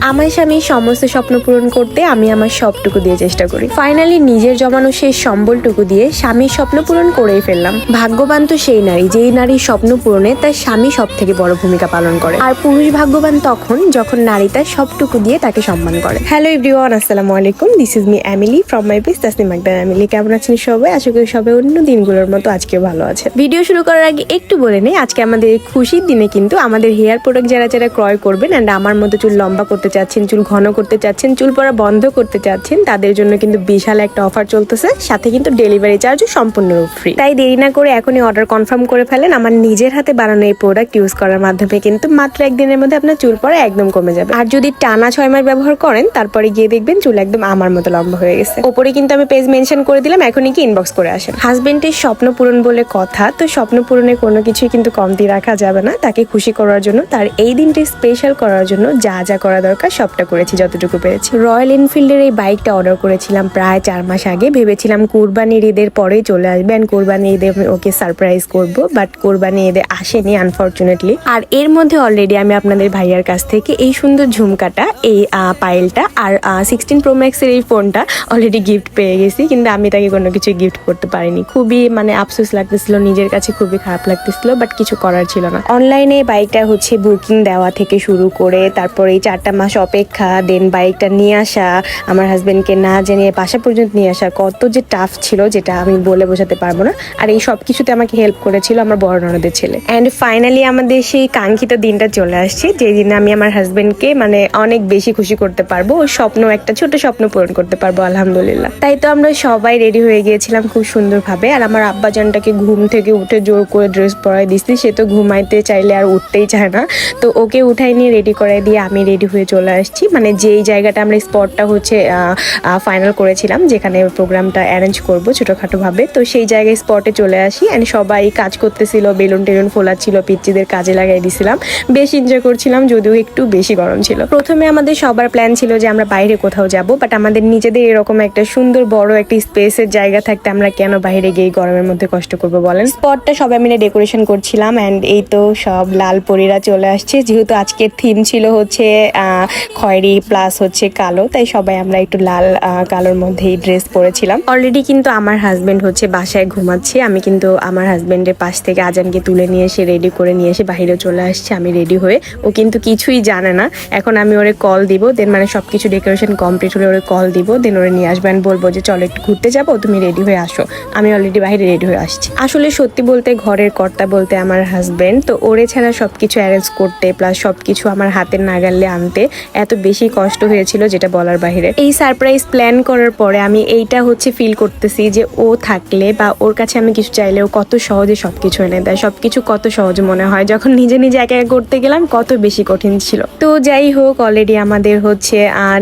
আমার স্বামীর সমস্ত স্বপ্ন পূরণ করতে আমি আমার সবটুকু দিয়ে চেষ্টা করি। ফাইনালি নিজের জমানো শেষ সম্বলটুকু দিয়ে স্বামীর স্বপ্ন পূরণ করেই ফেললাম। ভাগ্যবান তো সেই নারী যেই নারীর স্বপ্ন পূরণে তার স্বামী সব থেকে বড় ভূমিকা পালন করে, আর পুরুষ ভাগ্যবান তখন যখন নারী তার সবটুকু দিয়ে তাকে সম্মান করে। হ্যালো এভরিওয়ান, আসসালামু আলাইকুম। This is me Emily from my page Tasnim Akter Emily. কেমন আছেন সবাই? আশা করি সবাই অন্য দিনগুলোর মতো আজকেও ভালো আছে। ভিডিও শুরু করার আগে একটু বলে নেই, আজকে আমাদের এই খুশির দিনে কিন্তু আমাদের হেয়ার প্রোডাক্ট যারা যারা ক্রয় করবেন অ্যান্ড আমার মতো চুল লম্বা করতে চাচ্ছেন, চুল ঘন করতে চাচ্ছেন, চুল পড়া বন্ধ করতে চাচ্ছেন, তাদের জন্য কিন্তু বিশাল একটা অফার চলতেছে। সাথে কিন্তু ডেলিভারি চার্জও সম্পূর্ণরূপ ফ্রি। তাই দেরি না করে এখনই অর্ডার কনফার্ম করে ফেলেন। আমার নিজের হাতে বানানো এই প্রোডাক্ট ইউজ করার মাধ্যমে কিন্তু মাত্র একদিনের মধ্যে আপনার চুল পড়া একদম কমে যাবে। আর যদি টানা 6 মাস ব্যবহার করেন তারপরে গিয়ে দেখবেন চুল একদম আমার মতো লম্বা হয়ে গেছে। ওপরে কিন্তু আমি পেজ মেনশন করে দিলাম, এখনই কি ইনবক্স করে আসেন। হাজবেন্ডের স্বপ্ন পূরণ বলে কথা, তো স্বপ্ন পূরণে কোনো কিছুই কিন্তু কমতি রাখা যাবে না। তাকে খুশি করার জন্য, তার এই দিনটি স্পেশাল করার জন্য যা যা করা দরকার সবটা করেছি যতটুকু পেরেছি। রয়্যাল এনফিল্ডের এই বাইকটা অর্ডার করেছিলাম প্রায় 4 মাস আগে। ভেবেছিলাম কুরবানির ঈদের পরেই চলে আসবে, আর কুরবানির ঈদে ওকে সারপ্রাইজ করব, বাট কুরবানি ঈদে আসেনি আনফরচুনেটলি। আর এর মধ্যে অলরেডি আমি আপনাদের ভাইয়ার কাছ থেকে এই সুন্দর ঝুমকাটা, এই পায়েলটা আর 16 Pro Max এর এই ফোনটা অলরেডি গিফট পেয়ে গেছি, কিন্তু আমি তাকে কোনো কিছু গিফট করতে পারিনি। খুবই আফসোস লাগতেছিল, নিজের কাছে খুবই খারাপ লাগতেছিল, বাট কিছু করার ছিল না। অনলাইনে বাইকটা বুকিং দেওয়া থেকে শুরু করে তারপরে এই 4টা মাস অপেক্ষা, দেন বাইকটা নিয়ে আসা, আমার হাজবেন্ডকে না জানিয়ে বাসা পর্যন্ত নিয়ে আসা, কত যে টাফ ছিল যেটা আমি বলে বোঝাতে পারবো না। আর এই সব কিছুতে আমাকে হেল্প করেছিল আমার বড় ননদের ছেলে। অ্যান্ড ফাইনালি আমাদের সেই কাঙ্ক্ষিত দিনটা চলে আসছে, যেই দিনে আমি আমার হাজবেন্ডকে অনেক বেশি খুশি করতে পারবো, ওর স্বপ্ন, একটা ছোট স্বপ্ন পূরণ করতে পারবো আলহামদুলিল্লাহ। তাই তো আমরা সবাই রেডি হয়ে গিয়েছিলাম খুব সুন্দরভাবে। আর আমার আব্বাজানটাকে ঘুম থেকে উঠে জোর করে ড্রেস পরাই দিচ্ছি, সে তো ঘুমাইতে চাইলে আর উঠতেই চায় না, তো ওকে উঠাই নিয়ে রেডি করাই দিয়ে আমি রেডি হয়ে চলে আসছি। যেই জায়গাটা আমরা স্পটটা ফাইনাল করেছিলাম, যেখানে প্রোগ্রামটা অ্যারেঞ্জ করবো ছোটখাটো ভাবে, তো সেই জায়গায় স্পটে চলে আসি। অ্যান্ড সবাই কাজ করতেছিল, বেলুন টেলুন ফোলাচ্ছিল, পিচ্চিদের কাজে লাগাই দিছিলাম, বেশ এনজয় করছিলাম, যদিও একটু বেশি গরম ছিল। প্রথমে আমাদের সবার প্ল্যান ছিল যে আমরা বাইরে কোথাও যাব, বাট আমাদের নিজেদের এরকম একটা সুন্দর বড় একটা স্পেসের জায়গা থাকতে আমরা কেন বাইরে গিয়ে গরমের মধ্যে কষ্ট করবো বলেন। স্পটটা সবাই মিলে ডেকোরেশন করছিলাম, অ্যান্ড এই তো সব লাল পরীরা চলে আসছে, যেহেতু আজকের থিম ছিল খয়েরি প্লাস কালো, তাই সবাই আমরা একটু লাল কালোর মধ্যেই ড্রেস পরেছিলাম। অলরেডি কিন্তু আমার হাজবেন্ড বাসায় ঘুমাচ্ছে, আমি কিন্তু আমার হাজবেন্ডের পাশ থেকে আজানকে তুলে নিয়ে এসে রেডি করে নিয়ে এসে বাইরে চলে আসছে। আমি রেডি হয়ে, ও কিন্তু কিছুই জানে না। এখন আমি ওরে কল দিব, দেন সবকিছু ডেকোরেশন কমপ্লিট হলে ওরে কল দিব, দেন ওরে নিয়ে আসবেন, বলবো যে চলো একটু ঘুরতে যাবো, তুমি রেডি হয়ে আসো। আমি অলরেডি বাইরে রেডি হয়ে আসছি। আসলে সত্যি বলতে ঘরের কর্তা বলতে আমার হাজবেন্ড, তো ওরে ছাড়া সবকিছু অ্যারেঞ্জ করতে প্লাস সবকিছু আমার হাতের নাগালে আনতে এত বেশি কষ্ট হয়েছিল যেটা বলার বাইরে। এই সারপ্রাইজ প্ল্যান করার পরে আমি এইটা ফিল করতেছি যে ও থাকলে বা ওর কাছে আমি কিছু চাইলে ও কত সহজে সবকিছু এনে দেয়। সবকিছু কত সহজ মনে হয়, যখন নিজে নিজে একা একা করতে গেলাম কত বেশি কঠিন ছিল। তো যাই হোক, অলরেডি আমাদের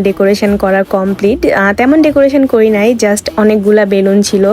ডেকোরেশন করা কমপ্লিট। তেমন ডেকোরেশন করি নাই, জাস্ট অনেকগুলা বেলুন ছিল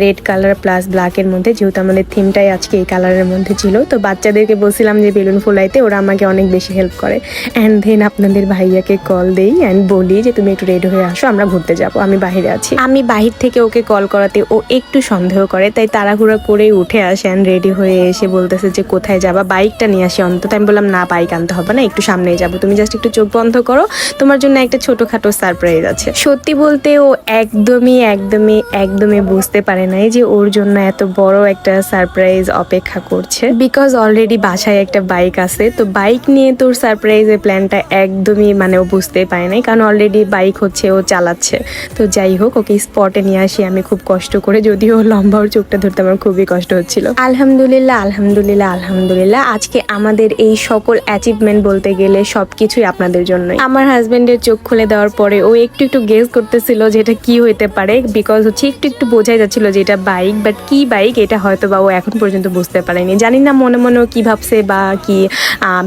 রেড কালার প্লাস ব্ল্যাকের মধ্যে, যেহেতু আমাদের থিমটাই আজকে এই কালারের মধ্যে ছিল। তো বাচ্চাদেরকে বলছিলাম যে বেলুন ফোলাইতে, ওরা আমাকে অনেক বেশি হেল্প করে। অ্যান্ড দেন আপনাদের ভাইয়াকে কল দেই অ্যান্ড বলি যে তুমি একটু রেডি হয়ে আসো, আমরা ঘুরতে যাবো, আমি বাহিরে আছি। আমি বাহির থেকে ওকে কল করাতে ও একটু সন্দেহ করে, তাই তাড়াহুড়া করে উঠে আসে অ্যান্ড রেডি হয়ে এসে বলতেছে যে কোথায় যাবা, বাইকটা নিয়ে আসি অন্তত। আমি বললাম না, বাইক আনতে হবে না, একটু সামনেই যাবো, তুমি জাস্ট একটু চোখ বন্ধ করো, তোমার জন্য একটা ছোটখাটো সারপ্রাইজ আছে। সত্যি বলতে ও একদমই বুঝতে পারে নাই যে ওর জন্য এত বড় একটা সারপ্রাইজ অপেক্ষা করছে, বিকজ অলরেডি বাসায় একটা বাইক আছে, তো বাইক নিয়ে তোর সারপ্রাইজের প্ল্যানটা একদমই ও বুঝতে পারে নাই, কারণ অলরেডি বাইক ও চালাচ্ছে। তো যাই হোক, ওকে স্পটে নিয়ে আসি আমি খুব কষ্ট করে, যদিও লম্বা ওর চোখটা ধরতে আমার খুবই কষ্ট হচ্ছিল। আলহামদুলিল্লাহ আজকে আমাদের এই সকল অ্যাচিভমেন্ট বলতে গেলে সবকিছুই আপনাদের জন্য। আমার হাজবেন্ডের চোখ খুলে দেওয়ার পরে ও একটু গেস করতেছিল যে এটা কি হইতে পারে, বিকজ একটু বোঝাই যাচ্ছিল যে এটা বাইক, বাট কি বাইক এটা হয়তো বা ও এখন পর্যন্ত বুঝতে পারেনি। জানি না মনে মনে ও কি ভাবছে বা কি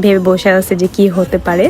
ভেবে বসে আছে যে কি হতে পারে।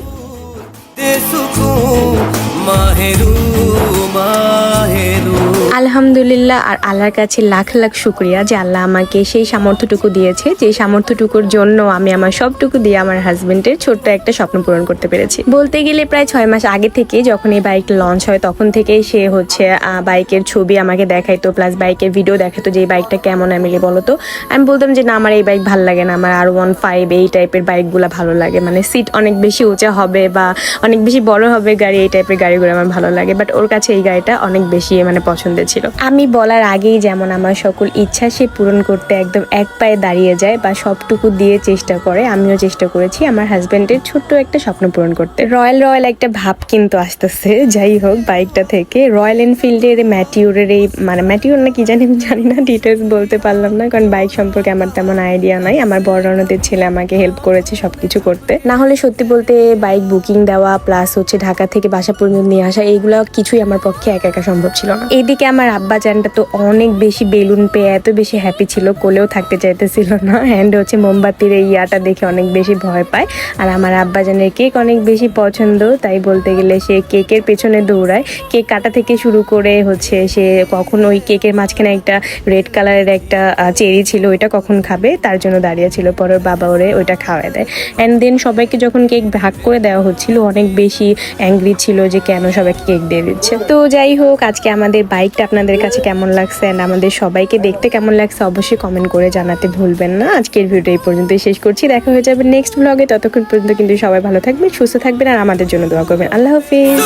আলহামদুলিল্লাহ আর আল্লাহর কাছে লাখ লাখ শুক্রিয়া যে আল্লাহ আমাকে সেই সামর্থ্যটুকু দিয়েছে, যে সামর্থ্যটুকুর জন্য আমি আমার সবটুকু দিয়ে আমার হাজবেন্ডের ছোট্ট একটা স্বপ্ন পূরণ করতে পেরেছি। বলতে গেলে প্রায় 6 মাস আগে থেকে যখন এই বাইকটা লঞ্চ হয় তখন থেকেই সে হচ্ছে বাইকের ছবি আমাকে দেখাইতো, প্লাস বাইকের ভিডিও দেখাতো যে এই বাইকটা কেমন এমিলি বলো তো। আমি বলতাম যে না, আমার এই বাইক ভালো লাগে না, আমার R15 এই টাইপের বাইকগুলো ভালো লাগে, মানে সিট অনেক বেশি উঁচা হবে বা অনেক বেশি বড় হবে গাড়ি, এই টাইপের গাড়িগুলো আমার ভালো লাগে। বাট ওর কাছে এই গাড়িটা অনেক বেশি মানে পছন্দের ছিল। আমি বলার আগেই যেমন আমার সকল ইচ্ছা সে পূরণ করতে একদম এক পায়ে দাঁড়িয়ে যায় বা সবটুকু দিয়ে চেষ্টা করে, আমিও চেষ্টা করেছি আমার হাজবেন্ডের ছোট্ট একটা স্বপ্ন পূরণ করতে। রয়্যাল একটা ভাব কিন্তু আসতেছে। যাই হোক, বাইকটা থেকে রয়্যাল এনফিল্ডের ম্যাটিউরের এই মানে ম্যাটিউর না কি জানি, আমি জানি না, ডিটেলস বলতে পারলাম না কারণ বাইক সম্পর্কে আমার তেমন আইডিয়া নাই। আমার বড় ননদের ছেলে আমাকে হেল্প করেছে সবকিছু করতে। না হলে সত্যি বলতে বাইক বুকিং দেওয়া প্লাস হচ্ছে ঢাকা থেকে বাসা পর্যন্ত নিয়ে আসা, এইগুলো কিছুই আমার পক্ষে একা একা সম্ভব ছিল না। এইদিকে আমার আব্বা জানটা তো অনেক বেশি বেলুন পেয়ে এত বেশি হ্যাপি ছিল, কোলেও থাকতে চাইতেছিল না। অ্যান্ড হচ্ছে মোমবাতির এই ইয়াটা দেখে অনেক বেশি ভয় পায়। আর আমার আব্বা জানের কেক অনেক বেশি পছন্দ, তাই বলতে গেলে সে কেকের পেছনে দৌড়ায়। কেক কাটা থেকে শুরু করে হচ্ছে সে কখন ওই কেকের মাঝখানে একটা রেড কালারের একটা চেরি ছিল, ওইটা কখন খাবে তার জন্য দাঁড়িয়ে ছিল। পরে ওর বাবা ওরে ওইটা খাওয়ায় দেয়। অ্যান্ড দেন সবাইকে যখন কেক ভাগ করে দেওয়া হচ্ছিল অনেক বেশি অ্যাংরি ছিল যে কেন সবাইকে কেক দিয়ে দিচ্ছে। তো যাই হোক, আজকে আমাদের বাইকটা আপনাদের কাছে কেমন লাগছে অ্যান্ড আমাদের সবাইকে দেখতে কেমন লাগছে অবশ্যই কমেন্ট করে জানাতে ভুলবেন না। আজকের ভিডিও এই পর্যন্তই শেষ করছি, দেখা হয়ে যাবে নেক্সট ব্লগে। ততক্ষণ পর্যন্ত কিন্তু সবাই ভালো থাকবেন, সুস্থ থাকবেন আর আমাদের জন্য দোয়া করবেন। আল্লাহ হাফিজ।